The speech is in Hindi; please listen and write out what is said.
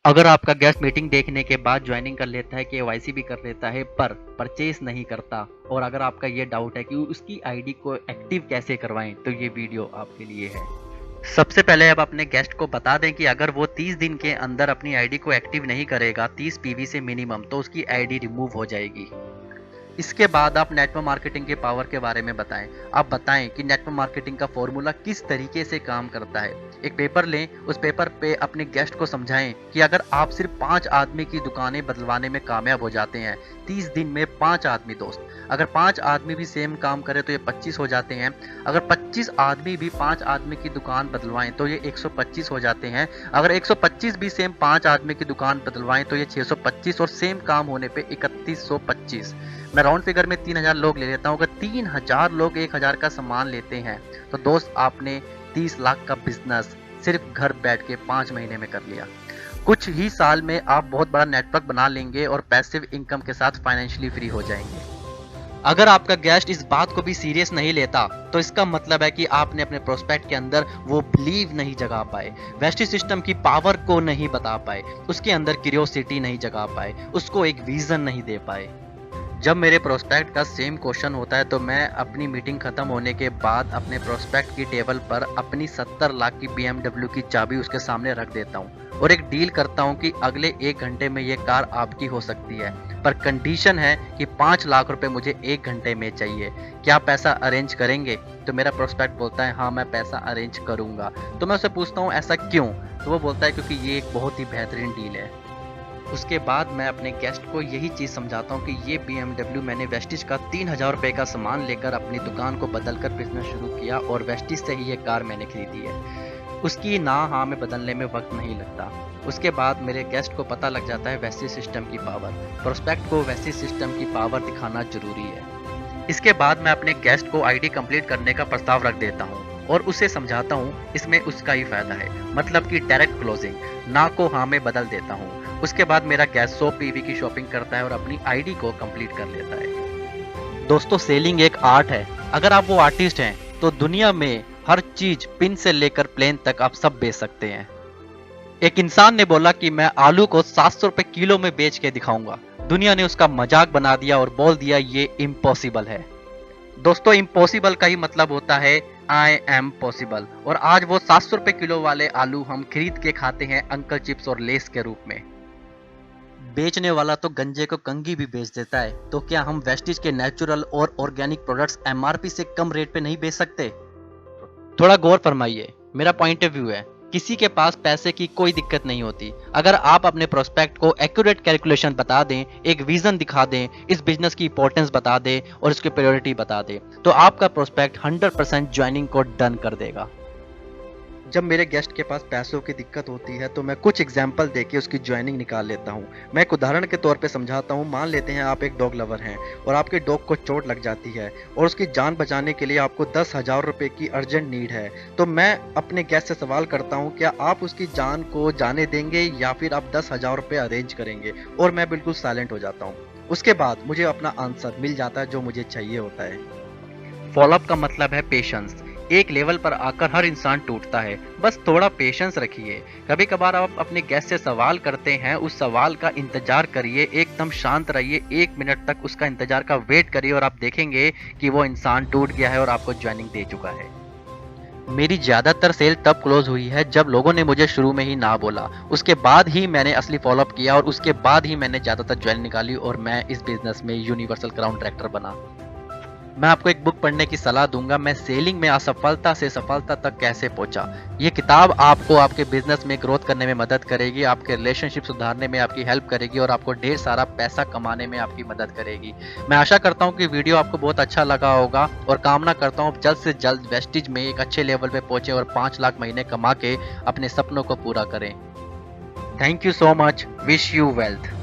अगर आपका गेस्ट मीटिंग देखने के बाद ज्वाइनिंग कर लेता है, केवाईसी भी कर लेता है, पर परचेस नहीं करता, और अगर आपका ये डाउट है कि उसकी आईडी को एक्टिव कैसे करवाएं, तो ये वीडियो आपके लिए है। सबसे पहले अब अपने गेस्ट को बता दें कि अगर वो 30 दिन के अंदर अपनी आईडी को एक्टिव नहीं करेगा 30 पीवी से मिनिमम, तो उसकी आईडी रिमूव हो जाएगी। इसके बाद आप नेटवर्क मार्केटिंग के पावर के बारे में बताएं। आप बताएं कि नेटवर्क मार्केटिंग का फॉर्मूला किस तरीके से काम करता है। एक पेपर लें, उस पेपर पे अपने गेस्ट को समझाएं कि अगर आप सिर्फ 5 आदमी की दुकानें बदलवाने में कामयाब हो जाते हैं, 30 दिन में 5 आदमी दोस्त, अगर 5 आदमी भी सेम काम करें तो ये 25 हो जाते हैं। अगर 25 आदमी भी 5 आदमी की दुकान बदलवाएं तो ये 125 हो जाते हैं। अगर 125 भी सेम 5 आदमी की दुकान बदलवाएं तो ये 625, और सेम काम होने पे 3125। मैं राउंड फिगर में 3000 लोग ले लेता हूँ। अगर 3000 लोग 1000 का सामान लेते हैं तो दोस्त आपने 30 लाख का बिजनेस सिर्फ घर बैठ के 5 महीने में कर लिया। कुछ ही साल में आप बहुत बड़ा नेटवर्क बना लेंगे और पैसिव इनकम के साथ फाइनेंशियली फ्री हो जाएंगे। अगर आपका गेस्ट इस बात को भी सीरियस नहीं लेता तो इसका मतलब है कि आपने अपने प्रोस्पेक्ट के अंदर वो बिलीव नहीं जगा पाए, वेस्टिज सिस्टम की पावर को नहीं बता पाए, उसके अंदर क्यूरियोसिटी नहीं जगा पाए, उसको एक विजन नहीं दे पाए। जब मेरे प्रोस्पेक्ट का सेम क्वेश्चन होता है तो मैं अपनी मीटिंग खत्म होने के बाद अपने प्रोस्पेक्ट की टेबल पर अपनी 70 लाख की BMW की चाबी उसके सामने रख देता हूँ और एक डील करता हूँ कि अगले 1 घंटे में ये कार आपकी हो सकती है, पर कंडीशन है कि 5 लाख रुपए मुझे 1 घंटे में चाहिए। क्या पैसा अरेंज करेंगे? तो मेरा प्रोस्पेक्ट बोलता है हाँ मैं पैसा अरेंज करूंगा। तो मैं उससे पूछता हूँ ऐसा क्यों? तो वो बोलता है क्योंकि ये एक बहुत ही बेहतरीन डील है। उसके बाद मैं अपने गेस्ट को यही चीज़ समझाता हूँ कि ये BMW मैंने वेस्टिज का 3000 रुपये का सामान लेकर अपनी दुकान को बदलकर बिजनेस शुरू किया और वेस्टिज से ही ये कार मैंने खरीदी है। उसकी ना हाँ में बदलने में वक्त नहीं लगता। उसके बाद मेरे गेस्ट को पता लग जाता है वेस्टिज सिस्टम की पावर। प्रोस्पेक्ट को वेस्टिज सिस्टम की पावर दिखाना जरूरी है। इसके बाद मैं अपने गेस्ट को आईडी कंप्लीट करने का प्रस्ताव रख देता हूँ और उसे समझाता हूँ इसमें उसका ही फायदा है, मतलब कि डायरेक्ट क्लोजिंग, ना को हाँ में बदल देता हूँ। उसके बाद मेरा गेस्ट 100 पीवी की शॉपिंग करता है और अपनी आईडी को कंप्लीट कर लेता है। दोस्तों, सेलिंग एक आर्ट है। अगर आप वो आर्टिस्ट हैं तो दुनिया में हर चीज पिन से लेकर प्लेन तक आप सब बेच सकते हैं। एक इंसान ने बोला कि मैं आलू को 700 रुपए किलो में बेच के दिखाऊंगा। दुनिया ने उसका मजाक बना दिया और बोल दिया ये इम्पॉसिबल है। दोस्तों, इम्पॉसिबल का ही मतलब होता है आई एम पॉसिबल। और आज वो 700 रुपए किलो वाले आलू हम खरीद के खाते हैं अंकल चिप्स और लेस के रूप में। बेचने वाला तो गंजे को कंघी भी बेच देता है, तो क्या हम वेस्टिज के नेचुरल और ऑर्गेनिक प्रोडक्ट्स MRP से कम रेट पे नहीं बेच सकते? थोड़ा गौर फरमाइए, मेरा पॉइंट ऑफ व्यू है। किसी के पास पैसे की कोई दिक्कत नहीं होती। अगर आप अपने प्रोस्पेक्ट को एक्यूरेट कैलकुलेशन बता दें, एक विजन दिखा दें, इस बिजनेस की इंपॉर्टेंस बता दें और इसकी प्रायोरिटी बता दें, तो आपका प्रोस्पेक्ट 100% ज्वाइनिंग को डन कर देगा। जब मेरे गेस्ट के पास पैसों की दिक्कत होती है तो मैं कुछ एग्जाम्पल देके उसकी ज्वाइनिंग निकाल लेता हूँ। मैं एक उदाहरण के तौर पे समझाता हूँ। मान लेते हैं आप एक डॉग लवर हैं और आपके डॉग को चोट लग जाती है और उसकी जान बचाने के लिए आपको 10,000 रुपये की अर्जेंट नीड है। तो मैं अपने गेस्ट से सवाल करता हूँ क्या आप उसकी जान को जाने देंगे या फिर आप 10,000 रुपये अरेंज करेंगे? और मैं बिल्कुल साइलेंट हो जाता हूँ। उसके बाद मुझे अपना आंसर मिल जाता है जो मुझे चाहिए होता है। फॉलोअप का मतलब है पेशेंस। एक लेवल पर आकर हर इंसान टूटता है, बस थोड़ा पेशेंस रखिए। कभी कभार आप अपने गेस्ट से सवाल करते हैं, उस सवाल का इंतजार करिए, एकदम शांत रहिए, 1 मिनट तक उसका इंतजार का वेट करिए और आप देखेंगे कि वो इंसान टूट गया है और आपको ज्वाइनिंग दे चुका है। मेरी ज्यादातर सेल तब क्लोज हुई है जब लोगों ने मुझे शुरू में ही ना बोला। उसके बाद ही मैंने असली फॉलोअप किया और उसके बाद ही मैंने ज्यादातर ज्वाइनिंग निकाली और मैं इस बिजनेस में यूनिवर्सल क्राउन डायरेक्टर बना। मैं आपको एक बुक पढ़ने की सलाह दूंगा, मैं सेलिंग में असफलता से सफलता तक कैसे पहुंचा। ये किताब आपको आपके बिजनेस में ग्रोथ करने में मदद करेगी, आपके रिलेशनशिप सुधारने में आपकी हेल्प करेगी और आपको ढेर सारा पैसा कमाने में आपकी मदद करेगी। मैं आशा करता हूं कि वीडियो आपको बहुत अच्छा लगा होगा और कामना करता हूं जल्द से जल्द वेस्टिज में एक अच्छे लेवल पे पहुंचे और 5 लाख महीने कमा के अपने सपनों को पूरा करें। Thank you so much. Wish you wealth.